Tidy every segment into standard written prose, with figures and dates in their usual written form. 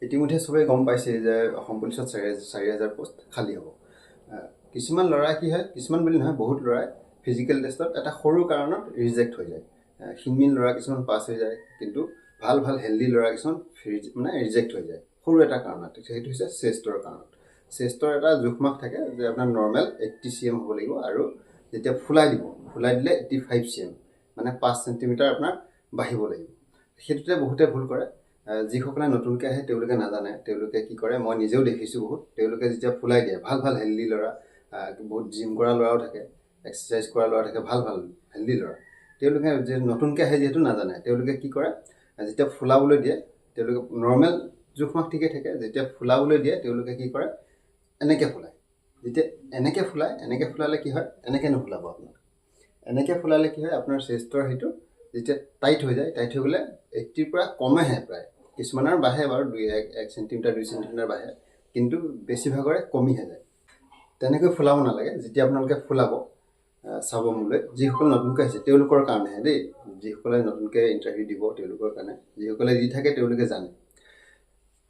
ইতিমধ্যে সবেই গম পাইছে যে অসম পুলিচত 4,000 পোষ্ট খালী হ'ব। কিছুমান ল'ৰা কি হয়, কিছুমান বুলি নহয়, বহুত ল'ৰাই ফিজিকেল টেষ্টত এটা সৰু কাৰণত ৰিজেক্ট হৈ যায়। ক্ষীণমিন ল'ৰা কিছুমান পাছ হৈ যায়, কিন্তু ভাল হেল্ডি ল'ৰা কিছুমান মানে ৰিজেক্ট হৈ যায় সৰু এটা কাৰণত। সেইটো হৈছে চেষ্টৰ কাৰণত। চেষ্টৰ এটা জোখমাখ থাকে যে আপোনাৰ নৰ্মেল 80 cm হ'ব লাগিব, আৰু যেতিয়া ফুলাই দিলে 85 cm, মানে 5 চেণ্টিমিটাৰ আপোনাৰ বাঢ়িব লাগিব। সেইটোতে বহুতে ভুল কৰে। যিসকলে নতুনকৈ আহে তেওঁলোকে নাজানে। তেওঁলোকে কি কৰে, মই নিজেও দেখিছোঁ বহুত, তেওঁলোকে যেতিয়া ফুলাই দিয়ে, ভাল হেল্ডি ল'ৰা, বহুত জিম কৰা ল'ৰাও থাকে, এক্সাৰচাইজ কৰা ল'ৰা থাকে, ভাল হেল্ডি ল'ৰা, তেওঁলোকে যে নতুনকৈ আহে যিহেতু নাজানে, তেওঁলোকে কি কৰে, যেতিয়া ফুলাবলৈ দিয়ে তেওঁলোকে নৰ্মেল জোখমাখ ঠিকে থাকে, যেতিয়া ফুলাবলৈ দিয়ে তেওঁলোকে কি কৰে, এনেকৈ ফুলায়। যেতিয়া এনেকৈ ফুলালে কি হয়, এনেকৈ নুফুলাব আপোনাক। এনেকৈ ফুলালে কি হয়, আপোনাৰ চেষ্টৰ সেইটো যেতিয়া টাইট হৈ যায়, টাইট হৈ গ'লে 80ৰ পৰা কমেহে প্ৰায়, কিছুমানৰ বাঢ়ে বাৰু 1 চেণ্টিমিটাৰ 2 চেণ্টিমিটাৰ বাঢ়ে, কিন্তু বেছিভাগৰে কমিহে যায়। তেনেকৈ ফুলাব নালাগে। যেতিয়া আপোনালোকে ফুলাব, চাব মোলৈ, যিসকল নতুনকৈ আহিছে তেওঁলোকৰ কাৰণেহে দেই, যিসকলে নতুনকৈ ইণ্টাৰভিউ দিব তেওঁলোকৰ কাৰণে, যিসকলে দি থাকে তেওঁলোকে জানে।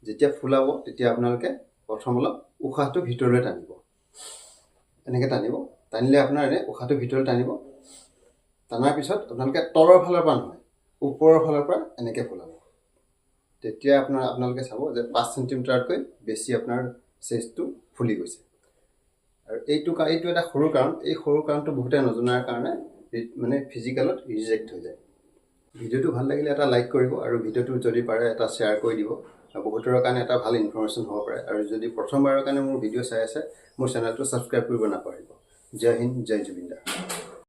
যেতিয়া ফুলাব তেতিয়া আপোনালোকে প্ৰথম অলপ উশাহটো ভিতৰলৈ টানিব, এনেকৈ টানিলে আপোনাৰ উশাহটো ভিতৰলৈ টানিব। টানাৰ পিছত আপোনালোকে তলৰ ফালৰ পৰা নহয়, ওপৰৰ ফালৰ পৰা এনেকৈ ফুলাব। তেতিয়া আপোনালোকে চাব যে 5 চেণ্টিমিটাৰতকৈ বেছি আপোনাৰ চেষ্টটো ফুলি গৈছে। আৰু এইটো এটা সৰু কাৰণ। এই সৰু কাৰণটো বহুতে নজনাৰ কাৰণে মানে ফিজিকেলত ৰিজেক্ট হৈ যায়। ভিডিঅ'টো ভাল লাগিলে এটা লাইক কৰিব, আৰু ভিডিঅ'টো যদি পাৰে এটা শ্বেয়াৰ কৰি দিব। বহুতৰ কাৰণে এটা ভাল ইনফৰমেশ্যন হ'ব পাৰে। আৰু যদি প্ৰথমবাৰৰ কাৰণে মোৰ ভিডিঅ' চাই আছে, মোৰ চেনেলটো ছাবস্ক্ৰাইব কৰিব নাপাহৰিব। জয় হিন্দ, জয় জুবিন দা।